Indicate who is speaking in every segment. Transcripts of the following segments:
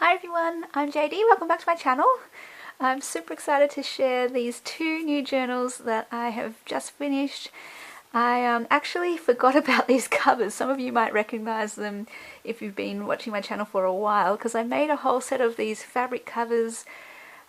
Speaker 1: Hi everyone, I'm JD, welcome back to my channel. I'm super excited to share these two new journals that I have just finished. I actually forgot about these covers. Some of you might recognize them if you've been watching my channel for a while, because I made a whole set of these fabric covers.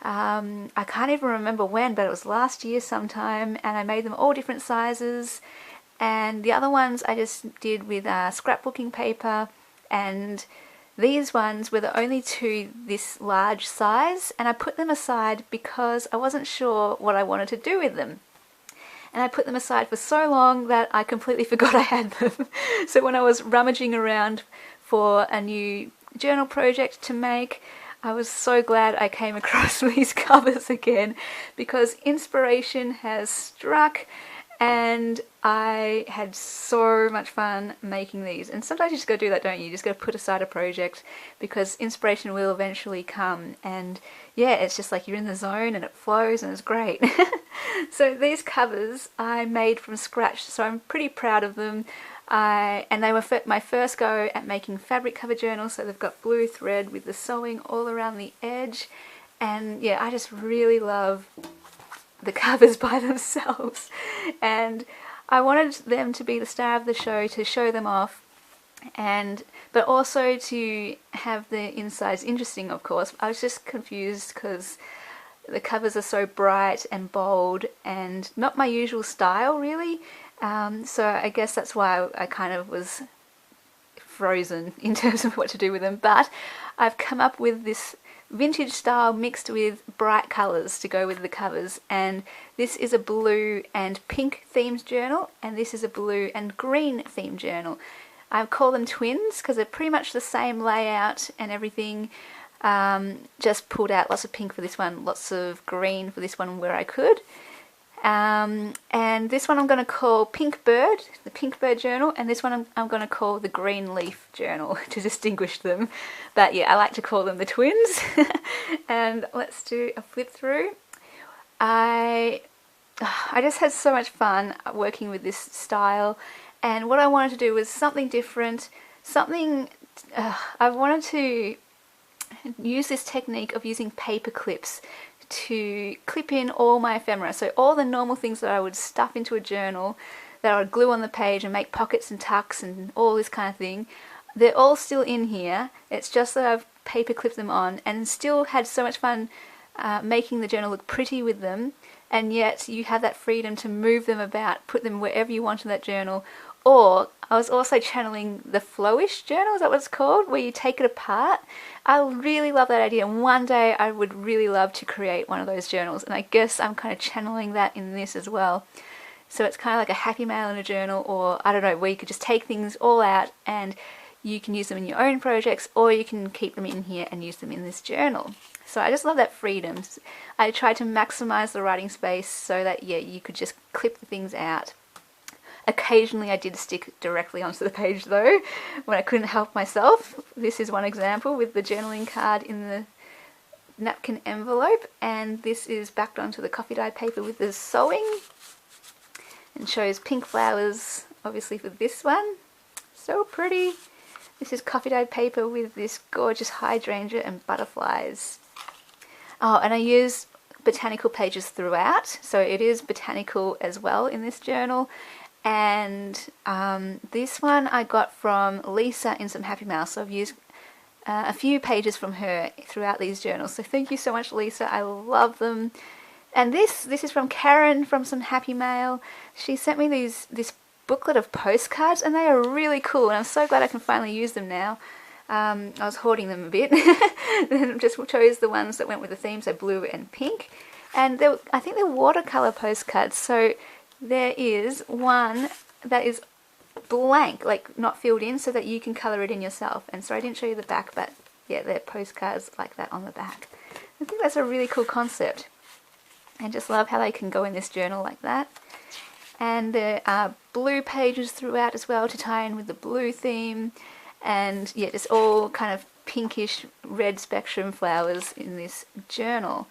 Speaker 1: I can't even remember when, but it was last year sometime, and I made them all different sizes. And the other ones I just did with scrapbooking paper, and these ones were the only two this large size, and I put them aside because I wasn't sure what I wanted to do with them. And I put them aside for so long that I completely forgot I had them. So when I was rummaging around for a new journal project to make, I was so glad I came across these covers again, because inspiration has struck and I had so much fun making these. And sometimes you just gotta do that, don't you? You just gotta put aside a project because inspiration will eventually come. And yeah, it's just like you're in the zone and it flows and it's great. So these covers I made from scratch, so I'm pretty proud of them. And they were my first go at making fabric cover journals, so they've got blue thread with the sewing all around the edge. And yeah, I just really love the covers by themselves, and I wanted them to be the star of the show, to show them off, but also to have the insides interesting, of course. I was just confused because the covers are so bright and bold and not my usual style really, so I guess that's why I kind of was frozen in terms of what to do with them. But I've come up with this vintage style mixed with bright colours to go with the covers, and this is a blue and pink themed journal, and this is a blue and green themed journal. I call them twins because they're pretty much the same layout and everything, just pulled out lots of pink for this one, lots of green for this one where I could. And this one I'm going to call Pink Bird, the Pink Bird journal, and this one I'm going to call the Green Leaf journal to distinguish them. But yeah, I like to call them the twins. And let's do a flip through. I just had so much fun working with this style, and what I wanted to do was something different, I wanted to use this technique of using paper clips to clip in all my ephemera. So all the normal things that I would stuff into a journal, that I would glue on the page and make pockets and tucks and all this kind of thing, they're all still in here. It's just that I've paper clipped them on, and still had so much fun making the journal look pretty with them, and yet you have that freedom to move them about, put them wherever you want in that journal. Or I was also channeling the flowish journal, is that what it's called, where you take it apart. I really love that idea, and one day I would really love to create one of those journals, and I guess I'm kind of channeling that in this as well. So it's kind of like a happy mail in a journal, or I don't know, where you could just take things all out and you can use them in your own projects, or you can keep them in here and use them in this journal. So I just love that freedom. I tried to maximize the writing space so that, yeah, you could just clip the things out. Occasionally I did stick directly onto the page though, when I couldn't help myself. This is one example with the journaling card in the napkin envelope, and this is backed onto the coffee dyed paper with the sewing, and shows pink flowers obviously for this one. So pretty. This is coffee dyed paper with this gorgeous hydrangea and butterflies. Oh, and I use botanical pages throughout, so it is botanical as well in this journal. And this one I got from Lisa in some Happy Mail, so I've used a few pages from her throughout these journals. So thank you so much, Lisa, I love them. And this is from Karen from some Happy Mail. She sent me this booklet of postcards, and they are really cool, and I'm so glad I can finally use them now. I was hoarding them a bit, and just chose the ones that went with the theme, so blue and pink. And I think they're watercolor postcards, so there is one that is blank, like not filled in, so that you can colour it in yourself. And so I didn't show you the back, but yeah, they're postcards like that on the back. I think that's a really cool concept. I just love how they can go in this journal like that. And there are blue pages throughout as well to tie in with the blue theme. And yeah, just all kind of pinkish red spectrum flowers in this journal.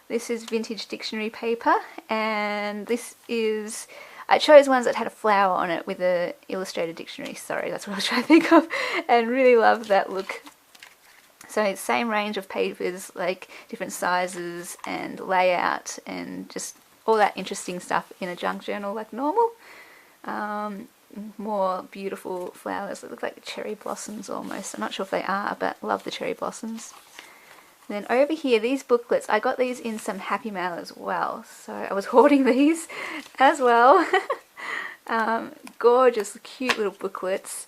Speaker 1: This is vintage dictionary paper, and this is, I chose ones that had a flower on it with a illustrated dictionary, sorry, that's what I was trying to think of, and really love that look. So same range of papers, like different sizes and layout and just all that interesting stuff in a junk journal like normal. More beautiful flowers that look like cherry blossoms almost. I'm not sure if they are, but love the cherry blossoms. Then over here, these booklets, I got these in some Happy Mail as well. So I was hoarding these as well. Gorgeous, cute little booklets.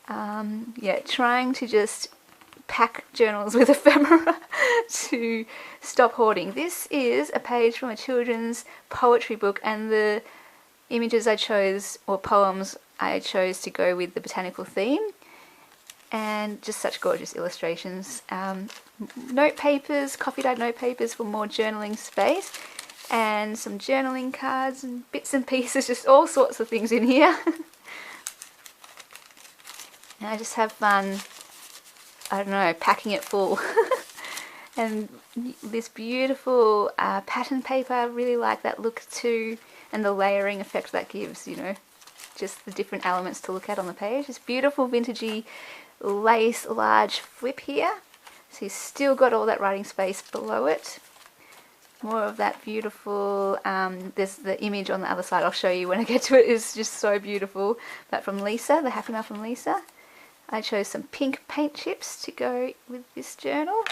Speaker 1: Yeah, trying to just pack journals with ephemera to stop hoarding. This is a page from a children's poetry book, and the images I chose, or poems I chose to go with the botanical theme, and just such gorgeous illustrations. Note papers, coffee dyed note papers for more journaling space, and some journaling cards and bits and pieces, just all sorts of things in here. And I just have fun, I don't know, packing it full. And this beautiful pattern paper, I really like that look too, and the layering effect that gives, you know, just the different elements to look at on the page. This beautiful vintagey lace large flip here. So you've still got all that writing space below it. More of that beautiful, there's the image on the other side, I'll show you when I get to it, is just so beautiful. That from Lisa, the Happy Mail from Lisa. I chose some pink paint chips to go with this journal.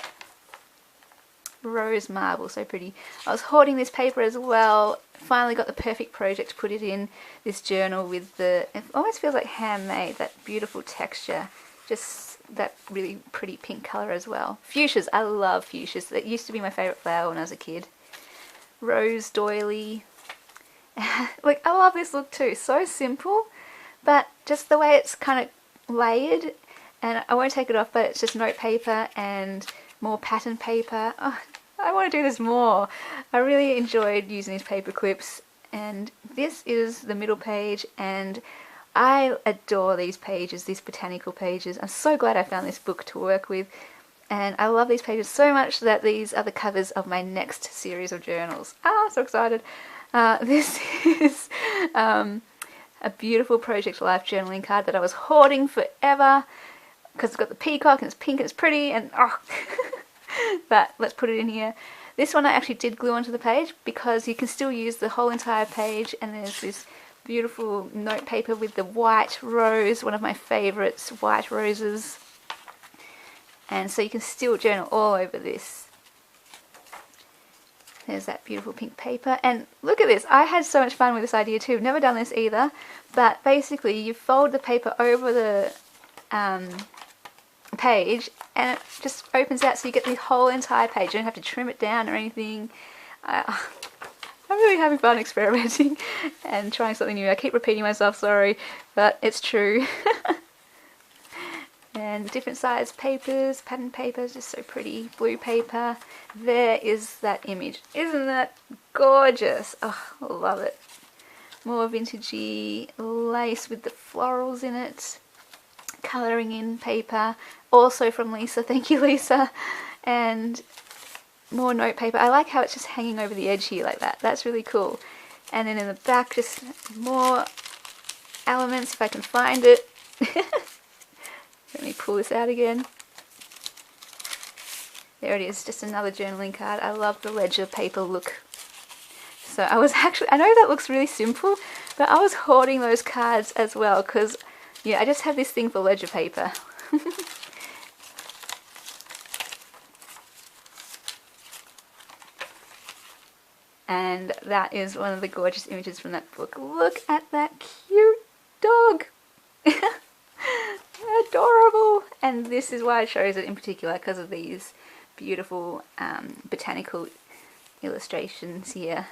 Speaker 1: Rose marble, so pretty. I was hoarding this paper as well. Finally got the perfect project to put it in this journal with the, it almost feels like handmade, that beautiful texture. Just that really pretty pink colour as well. Fuchsias, I love fuchsias. That used to be my favourite flower when I was a kid. Rose doily. Like, I love this look too. So simple, but just the way it's kind of layered, and I won't take it off, but it's just note paper and more pattern paper. Oh, I want to do this more. I really enjoyed using these paper clips, and this is the middle page, and I adore these pages, these botanical pages. I'm so glad I found this book to work with, and I love these pages so much that these are the covers of my next series of journals. Ah, so excited. This is a beautiful Project Life journaling card that I was hoarding forever because it's got the peacock and it's pink and it's pretty, and oh, but let's put it in here. This one I actually did glue onto the page because you can still use the whole entire page, and there's this beautiful note paper with the white rose, one of my favourites, white roses, and so you can still journal all over this. There's that beautiful pink paper, and look at this, I had so much fun with this idea too. Never done this either, but basically you fold the paper over the page and it just opens out, so you get the whole entire page. You don't have to trim it down or anything. I'm really having fun experimenting and trying something new. I keep repeating myself, sorry, but it's true. And different size papers, pattern papers, just so pretty. Blue paper. There is that image. Isn't that gorgeous? Oh, I love it. More vintagey lace with the florals in it. Colouring in paper, also from Lisa. Thank you, Lisa. And more note paper. I like how it's just hanging over the edge here like that. That's really cool. And then in the back, just more elements if I can find it. Let me pull this out again. There it is, just another journaling card. I love the ledger paper look. So I was actually, I know that looks really simple, but I was hoarding those cards as well because, yeah, I just have this thing for ledger paper. And that is one of the gorgeous images from that book. Look at that cute dog. Adorable. And this is why I chose it in particular, because of these beautiful botanical illustrations here.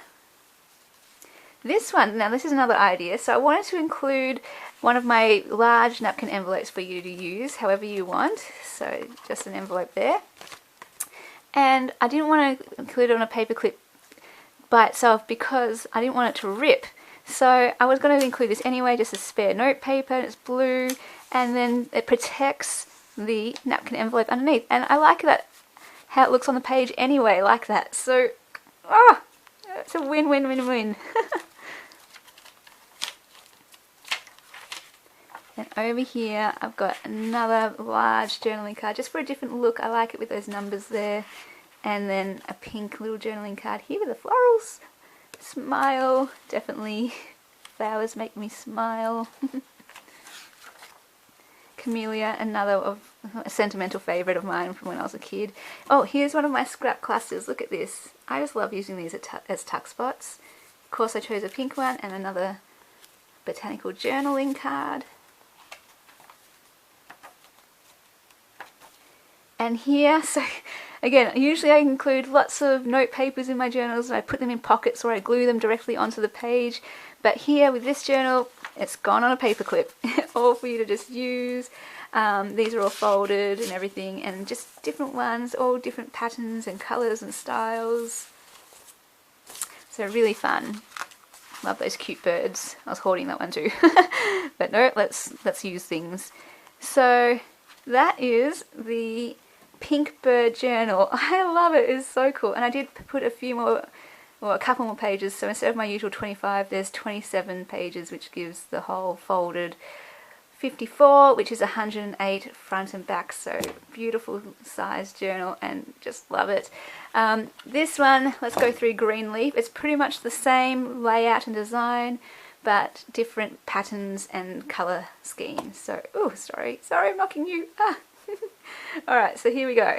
Speaker 1: This one, now this is another idea. So I wanted to include one of my large napkin envelopes for you to use however you want. So just an envelope there. And I didn't want to include it on a paper clip by itself because I didn't want it to rip. So I was going to include this anyway, just a spare note paper, and it's blue, and then it protects the napkin envelope underneath. And I like that, how it looks on the page anyway, like that. So, it's a win-win-win-win. And over here I've got another large journaling card just for a different look. I like it with those numbers there. And then a pink little journaling card here with the florals. Smile, definitely. Flowers make me smile. Camellia, another of a sentimental favourite of mine from when I was a kid. Oh, here's one of my scrap clusters. Look at this. I just love using these as tuck spots. Of course I chose a pink one and another botanical journaling card. And here, so again, usually I include lots of note papers in my journals and I put them in pockets or I glue them directly onto the page. But here with this journal, it's gone on a paper clip, all for you to just use. These are all folded and everything, and just different ones, all different patterns and colours and styles. So really fun. Love those cute birds. I was hoarding that one too. But no, let's use things. So that is the pink bird journal. I love it. It's so cool. And I did put a few more, or a couple more pages. So instead of my usual 25, there's 27 pages, which gives the whole folded 54, which is 108 front and back. So beautiful sized journal and just love it. This one, let's go through green leaf. It's pretty much the same layout and design, but different patterns and colour schemes. So, oh, sorry, I'm knocking you. Ah. Alright, so here we go.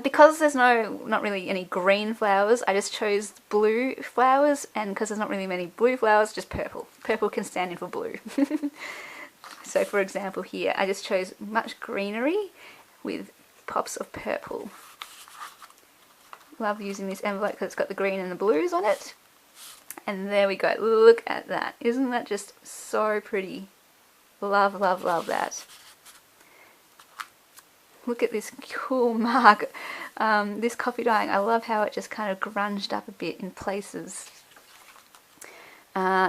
Speaker 1: Because there's not really any green flowers, I just chose blue flowers, and because there's not really many blue flowers, just purple. Purple can stand in for blue. So for example here, I just chose much greenery with pops of purple. Love using this envelope because it's got the green and the blues on it. And there we go, look at that. Isn't that just so pretty? Love, love, love that. Look at this cool mark. This coffee dyeing, I love how it just kind of grunged up a bit in places.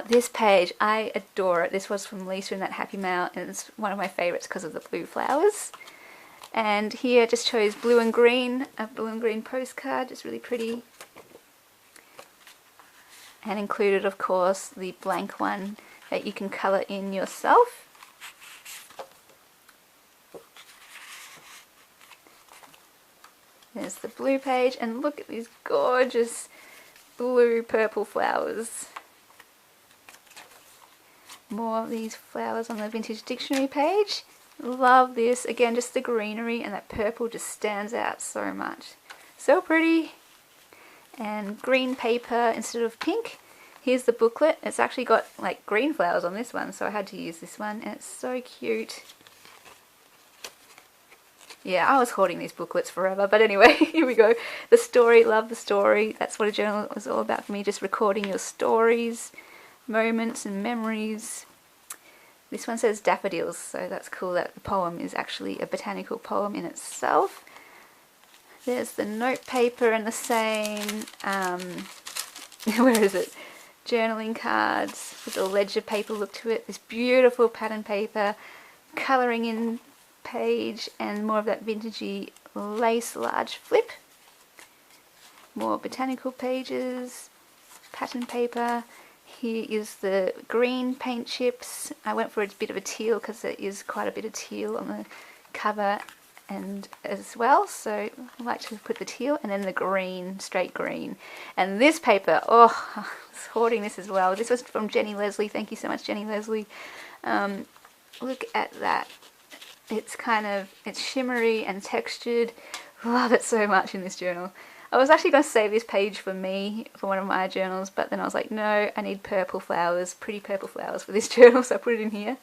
Speaker 1: This page, I adore it. This was from Lisa in that Happy Mail, and it's one of my favourites because of the blue flowers. And here I just chose blue and green, a blue and green postcard, it's really pretty. And included, of course, the blank one that you can colour in yourself. There's the blue page, and look at these gorgeous blue purple flowers. More of these flowers on the vintage dictionary page. Love this. Again, just the greenery and that purple just stands out so much. So pretty. And green paper instead of pink. Here's the booklet. It's actually got like green flowers on this one, so I had to use this one, and it's so cute. Yeah, I was hoarding these booklets forever, but anyway, here we go. The story, love the story. That's what a journal was all about for me, just recording your stories, moments and memories. This one says daffodils, so that's cool that the poem is actually a botanical poem in itself. There's the note paper and the same, where is it? Journaling cards with a ledger paper look to it. This beautiful pattern paper, colouring in page, and more of that vintagey lace large flip. More botanical pages, pattern paper. Here is the green paint chips. I went for a bit of a teal because there is quite a bit of teal on the cover and as well, so I like to put the teal, and then the green, straight green. And this paper, oh, I was hoarding this as well. This was from Jenny Leslie. Thank you so much, Jenny Leslie. Look at that. It's shimmery and textured. Love it so much in this journal. I was actually going to save this page for me, for one of my journals, but then I was like, no, I need purple flowers, pretty purple flowers for this journal, so I put it in here.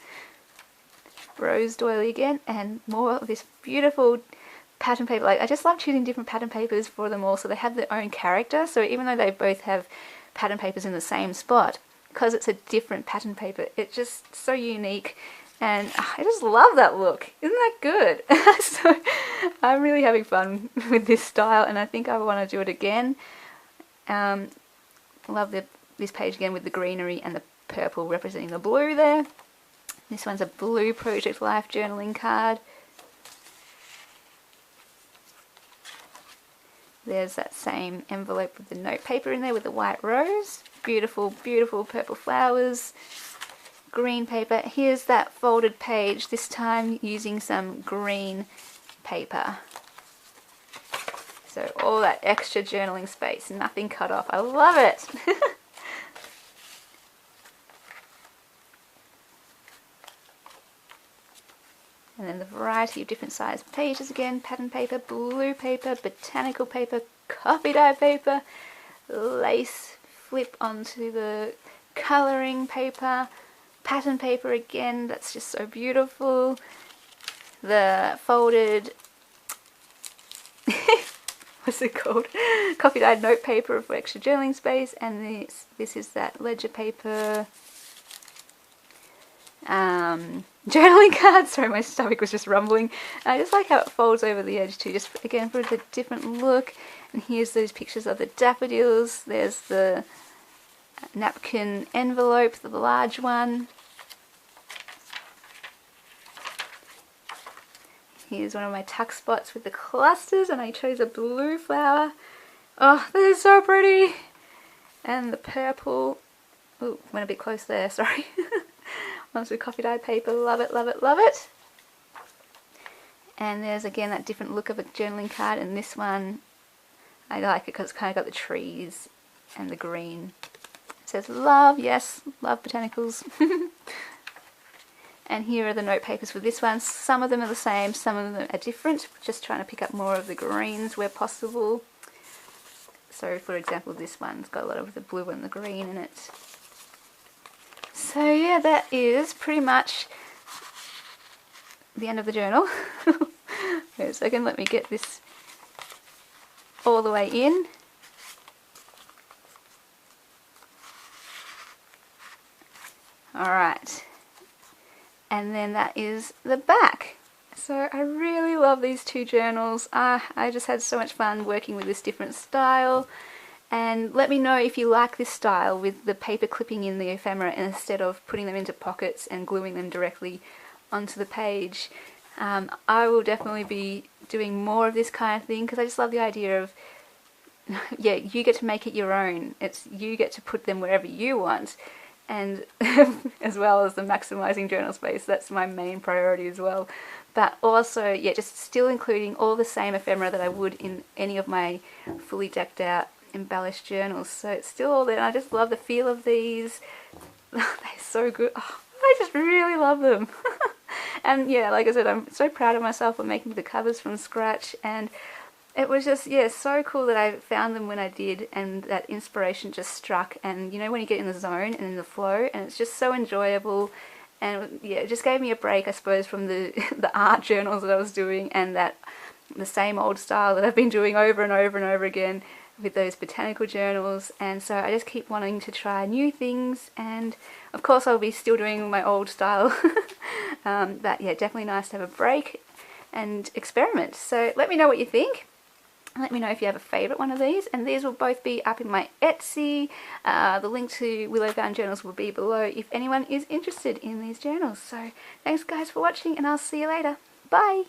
Speaker 1: Rose doily again, and more of this beautiful pattern paper. Like, I just love choosing different pattern papers for them all, so they have their own character. So even though they both have pattern papers in the same spot, because it's a different pattern paper, it's just so unique. And I just love that look. Isn't that good? So I'm really having fun with this style, and I think I want to do it again. Love this page again with the greenery and the purple representing the blue there. This one's a blue Project Life journaling card. There's that same envelope with the note paper in there with the white rose. Beautiful, beautiful purple flowers. green paper. Here's that folded page, this time using some green paper. So all that extra journaling space, nothing cut off. I love it. And then the variety of different sized pages again, pattern paper, blue paper, botanical paper, coffee dye paper, lace flip onto the colouring paper, pattern paper again, that's just so beautiful. The folded, what's it called? Coffee dyed note paper for extra journaling space, and this is that ledger paper. Journaling card. Sorry, my stomach was just rumbling. I just like how it folds over the edge too, just again for the different look. And here's those pictures of the daffodils. There's the napkin envelope, the large one. Here's one of my tuck spots with the clusters, and I chose a blue flower. Oh, this is so pretty. And the purple. Oh, went a bit close there, sorry. Ones with coffee dyed paper, love it, love it, love it. And there's again that different look of a journaling card, and this one, I like it because it's kind of got the trees and the green. It says love, yes, love botanicals. And here are the note papers for this one. Some of them are the same, some of them are different. Just trying to pick up more of the greens where possible. So for example, this one's got a lot of the blue and the green in it. So yeah, that is pretty much the end of the journal. Wait a second, let me get this all the way in. Alright, and then that is the back. So I really love these two journals. I just had so much fun working with this different style. And let me know if you like this style with the paper clipping in the ephemera instead of putting them into pockets and gluing them directly onto the page. I will definitely be doing more of this kind of thing because I just love the idea of, yeah, you get to make it your own. You get to put them wherever you want. And as well as the maximizing journal space, that's my main priority as well. But also, yeah, just still including all the same ephemera that I would in any of my fully decked out embellished journals. So it's still all there, and I just love the feel of these. They're so good. Oh, I just really love them. And yeah, like I said, I'm so proud of myself for making the covers from scratch, and it was just, yeah, so cool that I found them when I did, and that inspiration just struck. And you know, when you get in the zone and in the flow, and it's just so enjoyable. And yeah, it just gave me a break, I suppose, from the art journals that I was doing, and that the same old style that I've been doing over and over and over again with those botanical journals. And so I just keep wanting to try new things, and of course I'll be still doing my old style. But yeah, definitely nice to have a break and experiment. So let me know what you think. Let me know if you have a favourite one of these, and these will both be up in my Etsy. The link to Willow Bound Journals will be below if anyone is interested in these journals. So thanks guys for watching, and I'll see you later. Bye!